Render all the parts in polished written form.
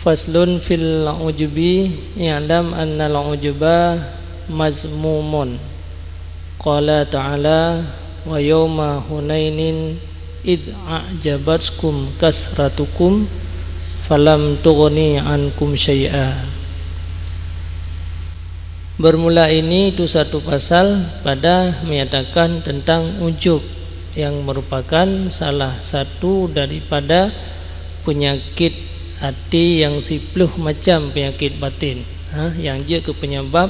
Faslun fil ujubi ya'lam anna al-ujuba mazmumun. Qala ta'ala wa yawma hunainin id a'jabatkum kasratukum falam tughni ankum syai'a. Bermula ini itu satu pasal pada menyatakan tentang ujub yang merupakan salah satu daripada penyakit hati yang 10 macam penyakit batin, yang dia ke penyebab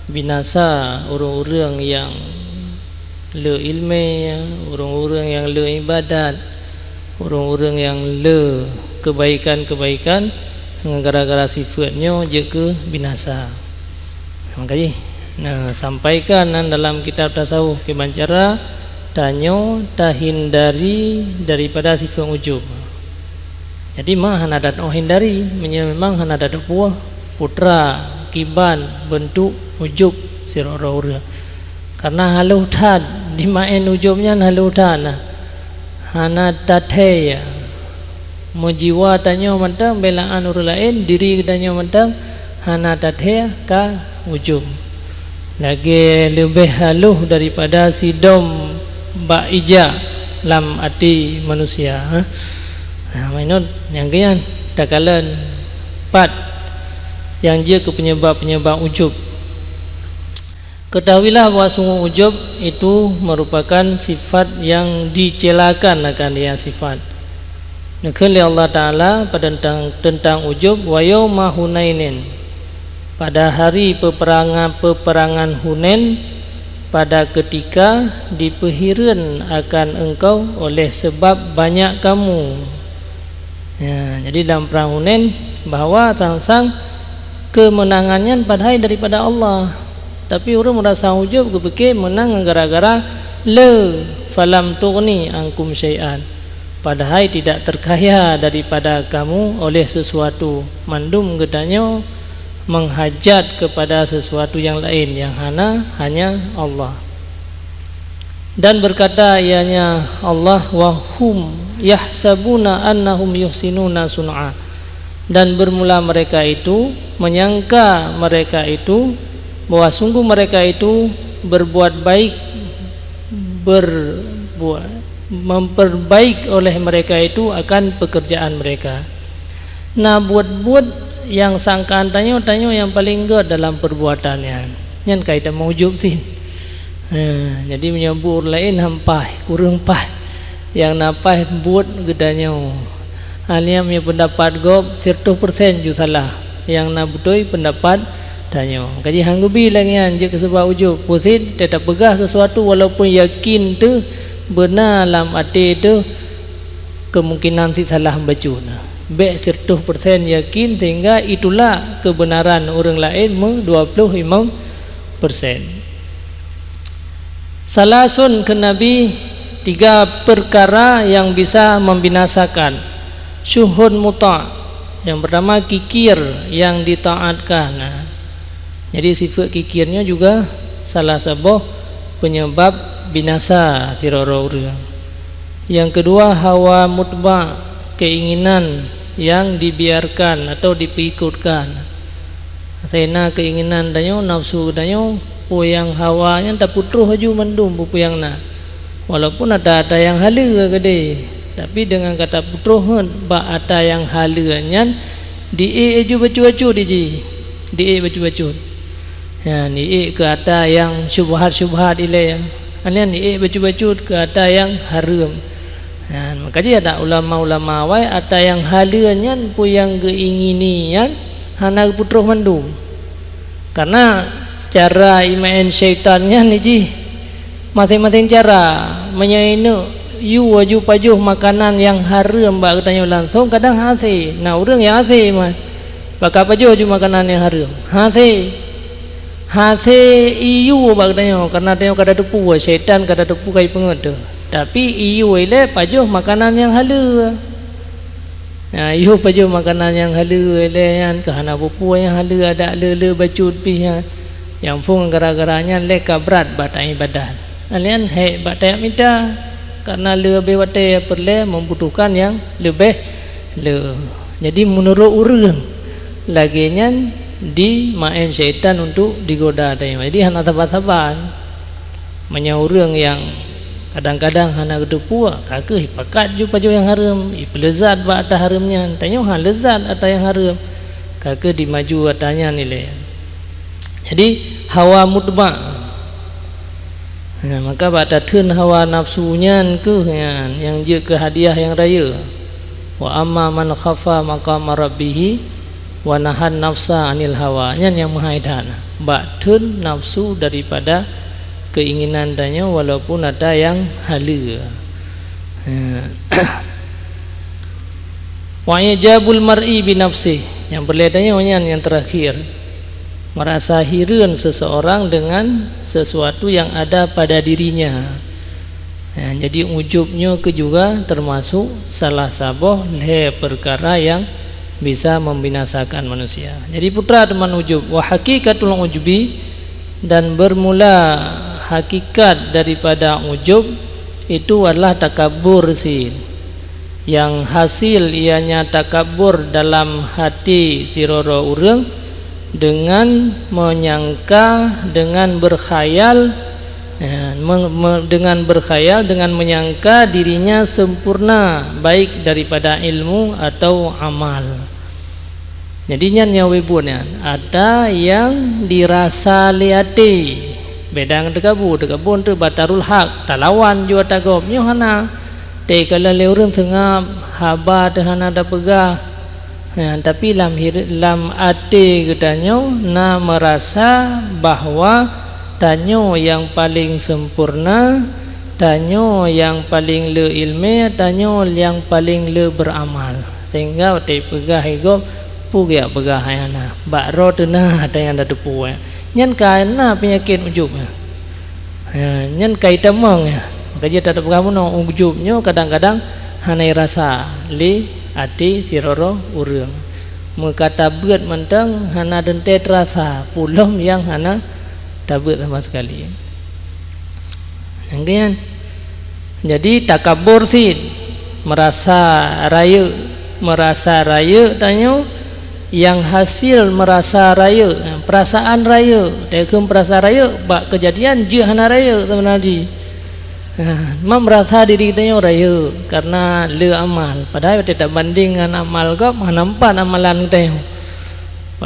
binasa orang-orang yang le ilmu, orang-orang yang le ibadat, orang-orang yang le kebaikan-kebaikan, gara-gara sifatnya dia ke binasa. Makanya sampaikan dalam kitab tasawuf kebancara tanya tahindari daripada sifat ujub. Jadi hana dat hindari memang hana dat buah putra kiban bentuk ujub sirora-ura. Karena halu tad dimain ujubnya halu tad hana tathe ya mujiwa tanya mentang belaan orang lain diri tanya mentang hana tathe ka ujub. Lagi lebih haluh daripada sidom baija lam hati manusia. Mainot yang kian takalan 4 yang dia ke penyebab-penyebab ujub. Ketahuilah bahawa sungguh ujub itu merupakan sifat yang dicelakan akan dia sifat. Nakali Allah Ta'ala pada tentang ujub wa yauma hunainin, pada hari peperangan Hunain, pada ketika dipehiran akan engkau oleh sebab banyak kamu. Ya, jadi dalam perang Hunain bahawa sang kemenangannya padahal daripada Allah, tapi orang merasa ujub kepikir menang gara-gara le falam tughni ankum syai'an, padahal tidak terkaya daripada kamu oleh sesuatu, mandum gedanya menghajat kepada sesuatu yang lain yang hanya Allah. Dan berkata ianya Allah wa hum yahsabuna annahum yuhsinuna sun'a, dan bermula mereka itu menyangka mereka itu bahwa sungguh mereka itu berbuat baik, memperbaik oleh mereka itu akan pekerjaan mereka. Nah buat yang sangkaan tanya yang paling good dalam perbuatannya yang kaitan maujub sih. Jadi menyebut lain hampai kurang pah yang napai buat gedanya hanya punya pendapat gob 100% ju salah yang nak betul pendapat tanya kaji hanggubi lagi anje sebab ujub pusit tetap pegah sesuatu walaupun yakin tu benar dalam hati tu kemungkinan si salah baca be 100% yakin sehingga itulah kebenaran orang lain 25%. Salasun ke Nabi 3 perkara yang bisa membinasakan. Syuhun muta', yang pertama kikir yang ditaatkan. Jadi sifat kikirnya juga salah sebuah penyebab binasa sirara-ura. Yang kedua hawa mutba', keinginan yang dibiarkan atau diikutkan. Sena keinginan danyo nafsu danyo yang hawanya tak putruh haju mendum yang na, walaupun ada yang halu gede, tapi dengan kata putruh ba ada yang halunya di aju bacu-bacu di bacu-bacu ya ni ke ada yang syubhat ile anian ni bacu-bacu ke ada yang haram. Makanya ada ulama-ulama wai ada yang halunya yang keinginian hana putruh mendum, karena cara iman syaitannya ni masing-masing cara menyainu you waju pajuh makanan yang haram mbak katanya langsung kadang hasil. Nah orang yang hasil mah bakal pajuh ju makanan yang haram hasil iu mbak katanya karena tengok kada tepu syaitan kada tepu kai pengetu, tapi iu ile pajuh makanan yang halal. Nah iu pajuh makanan yang halal ile yang kahana pupu yang halal ada le bacut pi yang pun gara-garanya leka berat batai ibadah. Alian batai minta karena lebih batai perle membutuhkan yang lebih Jadi menurut orang laginya di main syaitan untuk digoda tanya. Jadi hana tabat-taban menyaurang yang kadang-kadang hana kedepu kakek pakat ju paju yang haram lezat ba atas haramnya tanya han lezat atas yang haram kakek dimaju atanya nilai. Jadi hawa mutma maka batateun hawa nafsunya ke yang je ke hadiah yang raya. Wa amma man khafa maqama rabbih wa nahan nafsa anil hawa yang menghaidan batun nafsu daripada keinginan tanya walaupun ada yang hala. Wa yajabul mar'i bi nafsi yang berledanya yang terakhir merasa hiran seseorang dengan sesuatu yang ada pada dirinya. Jadi ujubnya ke juga termasuk salah satu perkara yang bisa membinasakan manusia. Jadi putra teman ujub wa hakikatul ujubi dan bermula hakikat daripada ujub itu adalah takabur sin. Yang hasil ianya takabur dalam hati siroro urang dengan menyangka dengan berkhayal dengan menyangka dirinya sempurna baik daripada ilmu atau amal. Jadinya nyawibunnya ada yang dirasa liati bedang dekabun tu batarul hak talawan jua tagob nyohana te kala leurun sengap haba tehana da pegah tapi lam ate gedanyo na merasa bahwa tanyo yang paling sempurna, tanyo yang paling le ilmu, tanyo yang paling le beramal. Sehingga te pegah hidup pugia pegah ayana. Bakro tu nah ada yang ada depu. Nyan kana penyakit ujub. Nyan kai tamang ya. Kaji tak ada pegah mono ujubnya kadang-kadang hanai rasa li ati siroro urang. Mengkata beut mentang hana dente terasa pulom yang hana tabut sama sekali. Kemudian jadi takabur sih merasa raya tanya yang hasil merasa raya perasaan raya dekem perasa raya bak kejadian je hana raya sebenarnya merasa diri tanya raya karena le amal padahal tidak banding dengan amal gop hanampat amalan tanya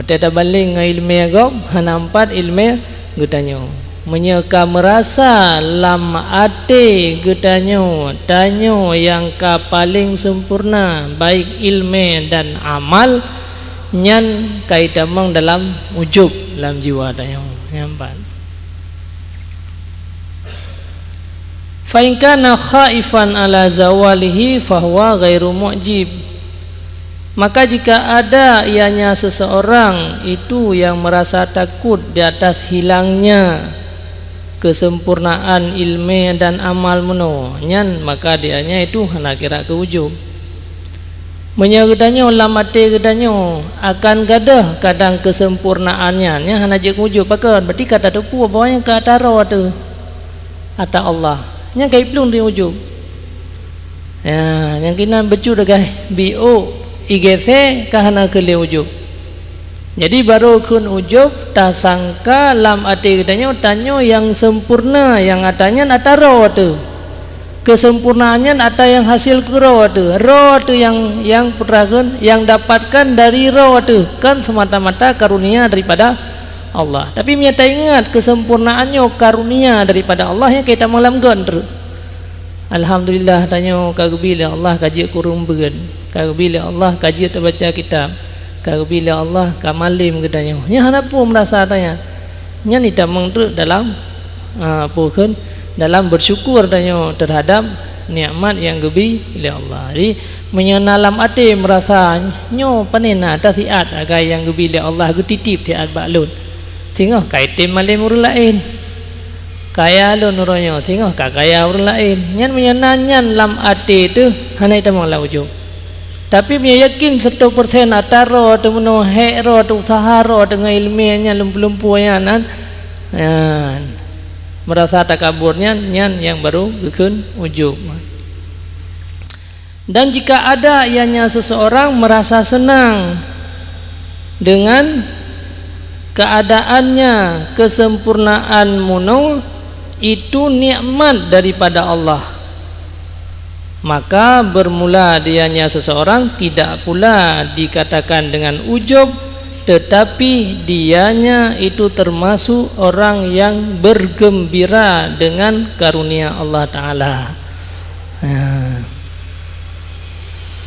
tidak banding dengan ilmu gop hanampat ilmu getanyo menyeka merasa lam ate getanyo tanyo yang ka paling sempurna baik ilmu dan amal nyan kaitamang dalam ujub dalam jiwa tanyo nyampan fa in kana khaifan ala zawalihi fahuwa ghairu mu'jib. Maka jika ada ianya seseorang itu yang merasa takut di atas hilangnya kesempurnaan ilmu dan amal menonyan maka dianya itu hendak kira ke ujub. Menyegedannya ulama gedanyo akan gadah kadang kesempurnaannya nya hana je ujub pakan berarti kata depu bawanya ke ataro tu ata Allah nya kai plung di ujub. Ya yang kena becu degai bio IGV kahana kele ujub. Jadi baru kun ujub tak sangka lam ati katanya tanyo yang sempurna yang atanya ataro tu. Kesempurnaannya ata yang hasil kuro tu. Ro tu yang peragun yang dapatkan dari ro tu kan semata-mata karunia daripada Allah. Tapi menyata ingat kesempurnaannya karunia daripada Allah yang kita malam gondru. Alhamdulillah tanyo kagubila Allah kaji kurung begen kagubila Allah kaji terbaca kitab kagubila Allah kamalim gedanya nya hanapu merasa tanya nya ni tamang tu dalam pokon dalam bersyukur tanyo terhadap nikmat yang gebi oleh Allah. Jadi menyenalam ati merasa nyo panena tasiat agai yang gebi oleh Allah getitip siat baklun sehingga kaitin malim urang lain kaya lo nuronyo tengok kaya orang lain nyan menyenanyan lam ati tu hanai tamang la ujub tapi punya yakin 100% ataro tu meno hero tu saharo dengan ilmiahnya lumpu-lumpunya nan merasa takaburnya nyan yang baru gekun ujub. Dan jika ada ianya seseorang merasa senang dengan keadaannya, kesempurnaan muno, itu nikmat daripada Allah, maka bermula dianya seseorang tidak pula dikatakan dengan ujub, tetapi dianya itu termasuk orang yang bergembira dengan karunia Allah Ta'ala.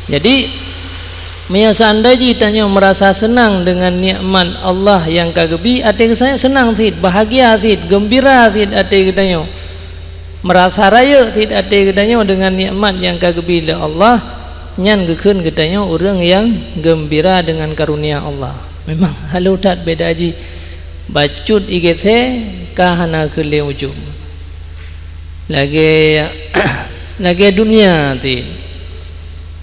Jadi seandainya tanya merasa senang dengan nikmat Allah yang kagebi, ate saya senang sid, bahagia sid, gembira sid, ate katanya merasa raya sid, ate katanya dengan nikmat yang kagebi oleh Allah, nyan gekeun katanya orang yang gembira dengan karunia Allah. Memang halu tat beda ji bacut igete kahana kele ujung lagi dunia sid.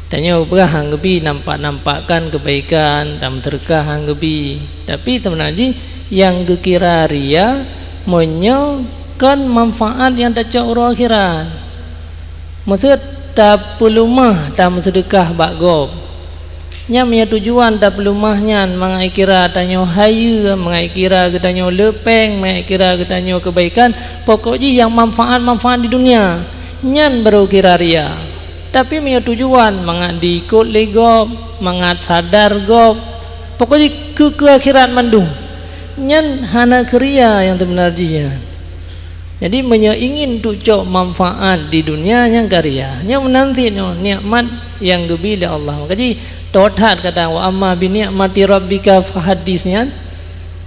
Tanya ubah hanggebi nampak-nampakkan kebaikan dan terkah hanggebi, tapi sebenarnya yang gekira ria menyokan manfaat yang tak cak akhirat. Maksud tak pelumah tak sedekah bakgob nyamnya tujuan tak pelumahnya mengikira tanyo hayu, mengikira getanyo lepeng, mengikira getanyo kebaikan, pokoknya yang manfaat di dunia nyan baru kira ria. Tapi punya tujuan mangat diikut legop, mangat sadar gop, pokoknya ke akhirat mandung nyan hana keria yang sebenarnya. Jadi ingin tujuh manfaat di dunia yang karya yang menanti nikmat yang gebila Allah. Makanya totat kata wa amma bi ni'mati rabbika fahadisnya,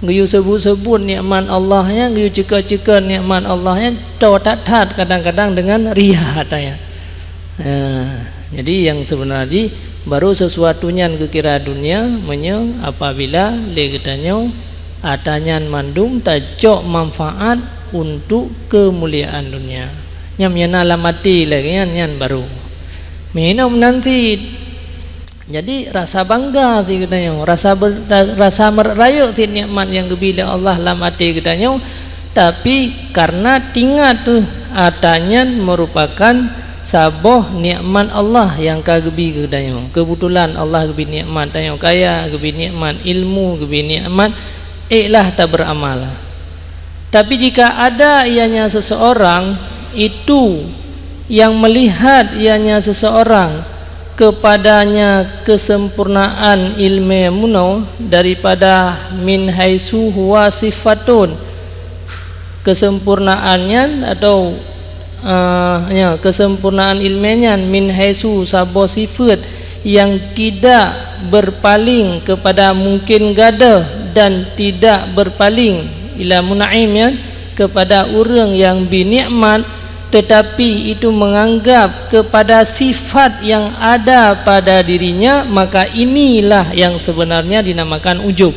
guyu sebut-sebut nikmat Allahnya, guyu ceka-ceka nikmat Allahnya, totat kadang-kadang dengan ria katanya. Jadi yang sebenarnya baru sesuatunya kekira dunia apabila legetanyo atanya mandum tajok manfaat untuk kemuliaan dunia nyamnya la mati lagi nyan baru minum nanti. Jadi rasa bangga ti katanya, rasa merayuk ti nikmat yang gebila Allah la mati katanya, tapi karena tinggal tu atanya merupakan saboh nikmat Allah yang kagebi kedanyo. Kebetulan Allah gebi nikmat tanyo kaya, gebi nikmat ilmu, gebi nikmat iklah tak beramal. Tapi jika ada ianya seseorang itu yang melihat ianya seseorang kepadanya kesempurnaan ilmu muno daripada min haitsu huwa sifatun, kesempurnaannya atau kesempurnaan ilmiahnya min haitsu sabo sifat yang tidak berpaling kepada mungkin gada dan tidak berpaling ila munaimnya kepada orang yang binikmat, tetapi itu menganggap kepada sifat yang ada pada dirinya, maka inilah yang sebenarnya dinamakan ujub.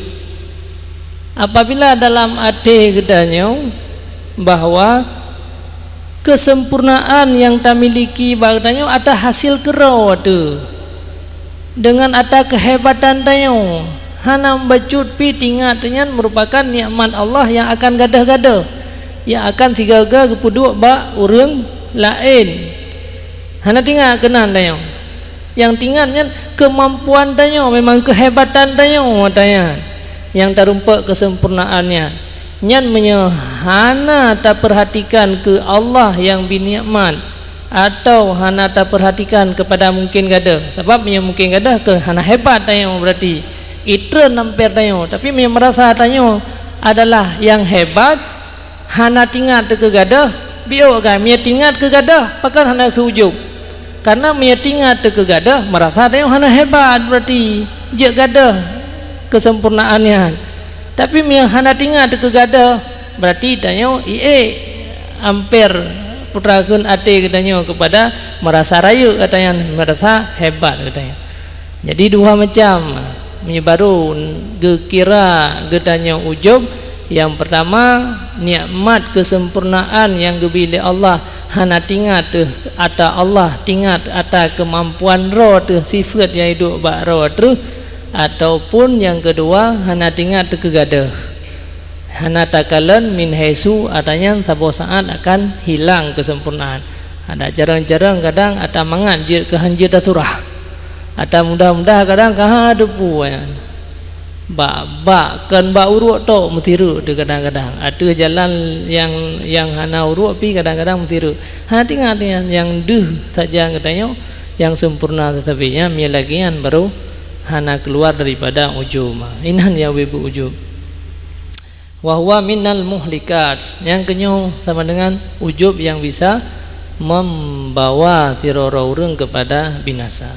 Apabila dalam hati gedanya bahwa kesempurnaan yang tak miliki bagdanya ada hasil kerau tu dengan ada kehebatan tayo hana bacut pi tingatnya merupakan nikmat Allah yang akan gadah-gadah, yang akan tiga-tiga kepuduk ba orang lain hana tinggal kenan tayo, yang tinggalnya kemampuan tayo memang kehebatan tayo tanya yang terumpak kesempurnaannya nyan menyehana tak perhatikan ke Allah yang binikmat atau hana tak perhatikan kepada mungkin gada, sebab yang mungkin gada ke hana hebat tayo berarti itu nampir tayo, tapi yang merasa tayo adalah yang hebat hana tinggal ke gada bio kan mia tinggal ke gada pakan hana ke ujub, karena mia tinggal ke gada merasa tayo hana hebat berarti je gada kesempurnaannya. Tapi yang hana tinggal ke gada berarti tanyo hampir putrakeun ate katanya kepada merasa rayu katanya, merasa hebat katanya. Jadi dua macam baru gekira getanya ujub. Yang pertama nikmat kesempurnaan yang gebili Allah hana tinggal tu ata Allah, tinggal ata kemampuan roh tu sifat yang hidup bak roh tu, ataupun yang kedua hana tinggal terkegada hana takalan min haitsu artinya sabo saat akan hilang kesempurnaan. Ada jarang-jarang kadang ada mangan je ke hanjir dasurah. Ada mudah-mudah kadang kahadepu ya. Bak kan bak uruk tok mestiru de kadang-kadang. Ada jalan yang hana uruk pi kadang-kadang mestiru. Hati yang deh saja katanya yang sempurna tetapi nya mialagian baru hana keluar daripada ujub. Inan ya wibu ujub. Wa huwa minal muhlikat. Yang kenyo sama dengan ujub yang bisa membawa siroro urang kepada binasa.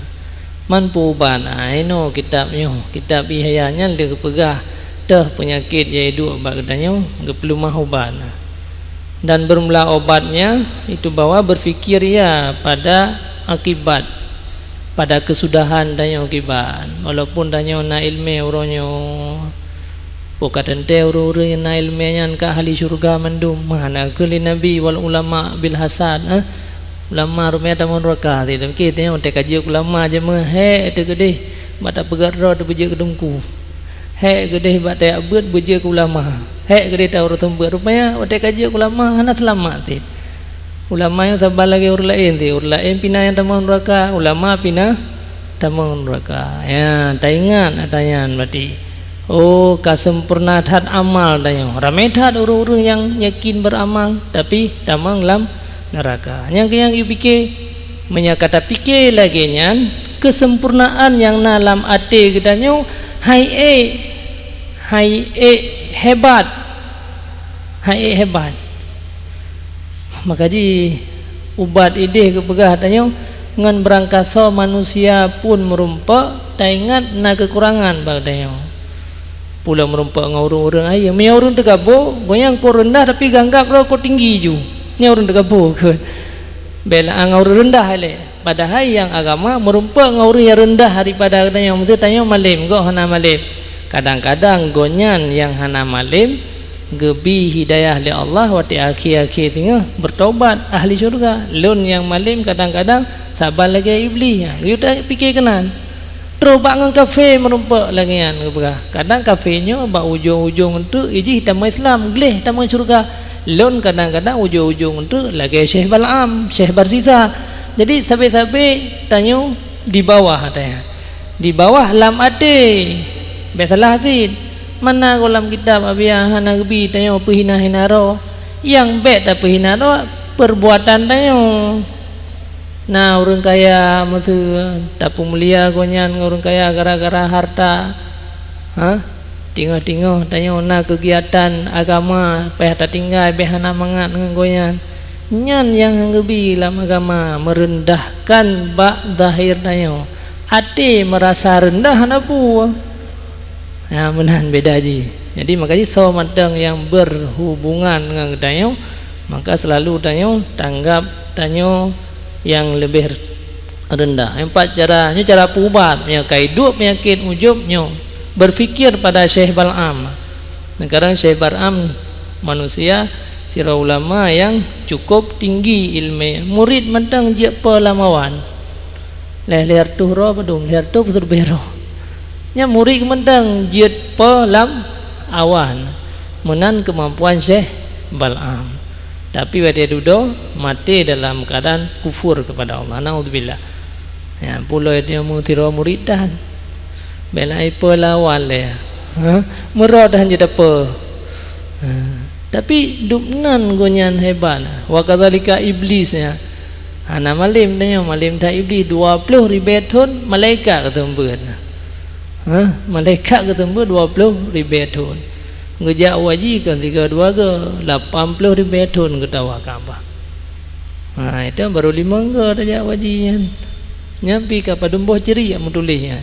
Man puban aino kitabnya kitab ihayanya dia kepegah dah penyakit yaitu obat katanya enggak perlu mahuban. Dan bermula obatnya itu bawa berfikir ya pada akibat, pada kesudahan danyo akibat. Walaupun danyo na ilmu uronyo pokaten te uru yang na ilmiahnya ka ahli syurga mandum mana kuli nabi wal ulama bil hasan ulama rumah tamun raka tidak kita yang te kaji ulama je mah he te gede mata pegat ro te beje kedungku he gede mata abut beje ulama he gede ta uru tumbuh rupanya te kaji ulama hana selamat ti ulama yang sabar lagi ur lain pina yang tamun raka ulama pina tamun raka ya ta ingat adanya berarti oh kesempurnaan amal danyo ramai tat orang-orang yang yakin beramal tapi tamang lam neraka. Yang pikir menyakata pikir lagi nyan kesempurnaan yang dalam ati kedanyo hai hebat maka ji ubat ide kepegah danyo ngan berangkat so manusia pun merumpa tak ingat na kekurangan badanyo pula merompak dengan orang-orang ayam. Punya orang tegabo, goyang kau rendah tapi ganggap kau tinggi ju. Ni orang tegabo kan. Bela ang orang rendah le. Padahal yang agama merompak dengan orang yang rendah daripada yang mesti tanya malim, go hana malim. Kadang-kadang gonyan yang hana malim gebi hidayah li Allah wa akhir-akhir tengah bertobat ahli syurga. Lun yang malim kadang-kadang sabar lagi iblis. You tak fikir kenan. Terus bangun kafe merumpak lagi kan. Kadang kafenya bak ujung-ujung itu iji hitam Islam geleh hitam syurga. Lon kadang-kadang ujung-ujung itu lagi Syekh Bal'am, Syekh Barzisa. Jadi sampai-sampai tanya di bawah katanya. Di bawah lam ade. Biasalah Aziz. Mana kolam kitab abiyah hana gebi tanya pehina-hina ro. Yang bet tak pehina ro perbuatan tanya. Nah orang kaya maksud tapu mulia gonyan orang kaya gara-gara harta tinggal-tinggal tanya nak kegiatan agama payah tak tinggal behana mangat dengan gonyan nyan yang ngebi dalam agama merendahkan bak zahir tanya hati merasa rendah nabu ya menahan beda ji. Jadi makanya so matang yang berhubungan dengan tanya maka selalu tanya tanggap tanya yang lebih rendah. Empat caranya cara pubat nya kaidup penyakit ujubnya berfikir pada Syekh Bal'am. Sekarang Syekh Bal'am manusia sira ulama yang cukup tinggi ilmu. Murid mentang je pelamawan. Leher tu ro padum leher tu berbero. Nya murid mentang je pelam awan. Menan kemampuan Syekh Bal'am. Tapi pada duduk mati dalam keadaan kufur kepada Allah. Naudzubillah. Ya, pula dia mutiro muridan. Belai pelawan le. Merah dah jadi apa? Tapi dupnan gonyan hebat. Wa kadzalika iblisnya. Ana malim tanya malim ta iblis 20 ribu tahun malaikat ketembeun. Malaikat ketembeun 20 ribu tahun. Ngejak wajib kan 32 ke 80 ribu tahun ketawa Kaabah. Itu baru 5 ke tajak wajibnya. Nyampi ke padumbuh ciri yang menulisnya.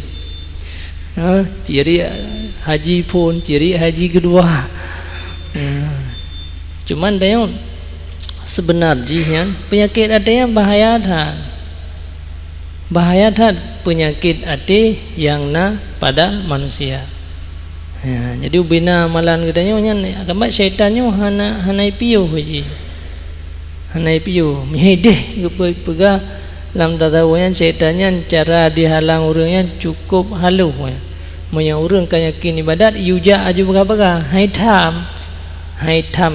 Ciri haji pun ciri haji kedua. Cuman tanya sebenarnya penyakit ada yang bahaya dan penyakit ada yang na pada manusia. Ya, jadi ubina malan katanya nya gambar syaitannya hana piu haji. Hana piu mihedeh gepega lam dadawanya syaitannya cara dihalang orangnya cukup halu. Monya orang kan yakin ibadat yuja aju baga-baga haitam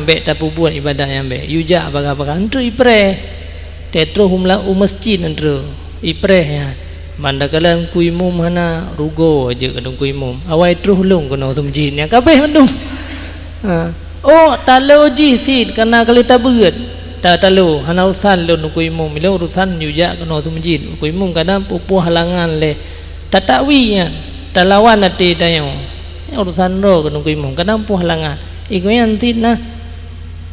bek tapu buat ibadat yang bek yuja baga-baga untuk ipre tetro humla masjid antro ipreh ya mandakalan kuimum hana rugo aja kadung kuimum awai truh lung kono sumjin ya kabeh mendung oh talo jisid karena kali tabeut talo hana urusan lo kuimum ile urusan juga kono sumjin kuimum kadang pupuh halangan le tatawi ya talawan ati dayo urusan ro kono kuimum kadang puh halangan iguyan tidna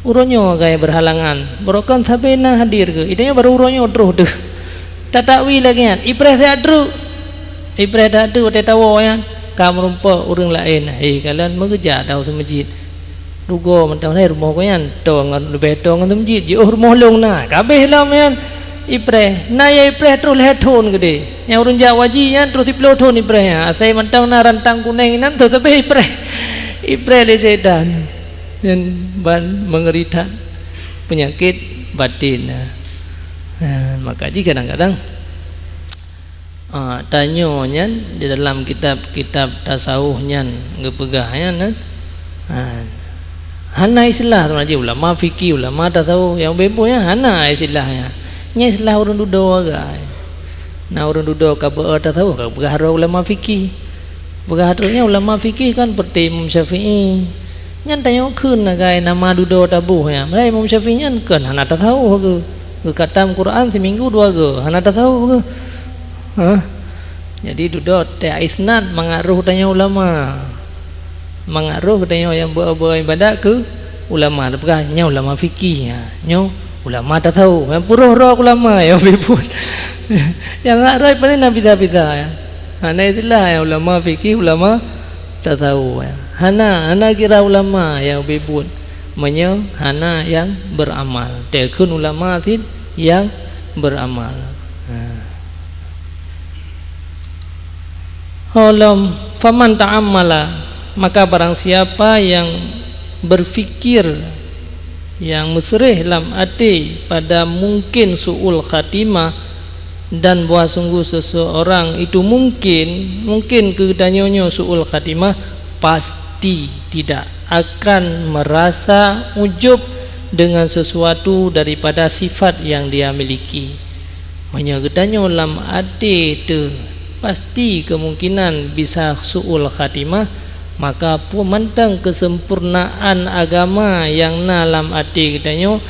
uronyo gaya berhalangan borokan sabena hadir ke idenya baru uronyo truh tuh tatawi lagi kan ipreh seadru ipreh dadu tetawo ya kam rumpa urang lain kalian mengejar daw sa masjid rugo mentang hai rumah ko yan tong lebih tong sa masjid yo rumah long na kabeh lam yan ipreh na ya ipreh terus leton gede yang urang jawaji yan terus diplo thon ipreh ya asai mentang na rantang kuning nan terus sabeh ipreh le setan yang ban mengeritan penyakit batin maka jika kadang-kadang tanyonya di dalam kitab-kitab tasawufnya ngepegahnya hana istilah sebenarnya ulama fikih ulama tasawuf yang bebonya hana istilahnya nya istilah urang dudo agak nah urang dudo ka tasawuf ka begah ulama fikih begahnya ulama fikih kan seperti Imam Syafi'i nyan tanyo keun nagai nama dudo tabuh ya mulai Imam Syafi'i nyan keun hana tasawuf ke katam Quran seminggu 2 ge hana tasawuf ke jadi duduk teh isnad mengaruh tanya ulama mengaruh tanya yang buat ibadah ke ulama nya ulama fikih ya nyo ulama tasawuf yang puruh roh ulama ya bibut yang ngarai paling bisa ya hana itulah ya ulama fikih ulama tasawuf ya hana kira ulama ya bibut menyo hana yang beramal tekun ulama tid yang beramal. Holam faman ta'ammala maka barang siapa yang berfikir yang mesreh lam ati pada mungkin suul khatimah dan bahwa sungguh seseorang itu mungkin kedanyonyo suul khatimah pasti tidak akan merasa ujub dengan sesuatu daripada sifat yang dia miliki. Menyagedannya lam ade tu pasti kemungkinan bisa suul khatimah maka pemandang kesempurnaan agama yang nalam ade kedanyo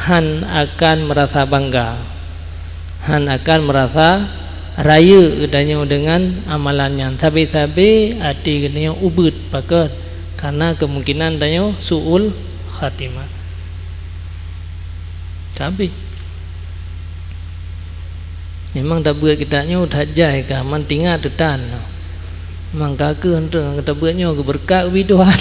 han akan merasa bangga, han akan merasa raya kedanyo dengan amalannya. Sabe-sabe ade kedanyo ubud pakat karena kemungkinan danyo suul khatimah. Kabeh memang dah buat kita nyo dah jai ka man tinggal tetan mangka ke ente kita buat nyo ke berkat widuan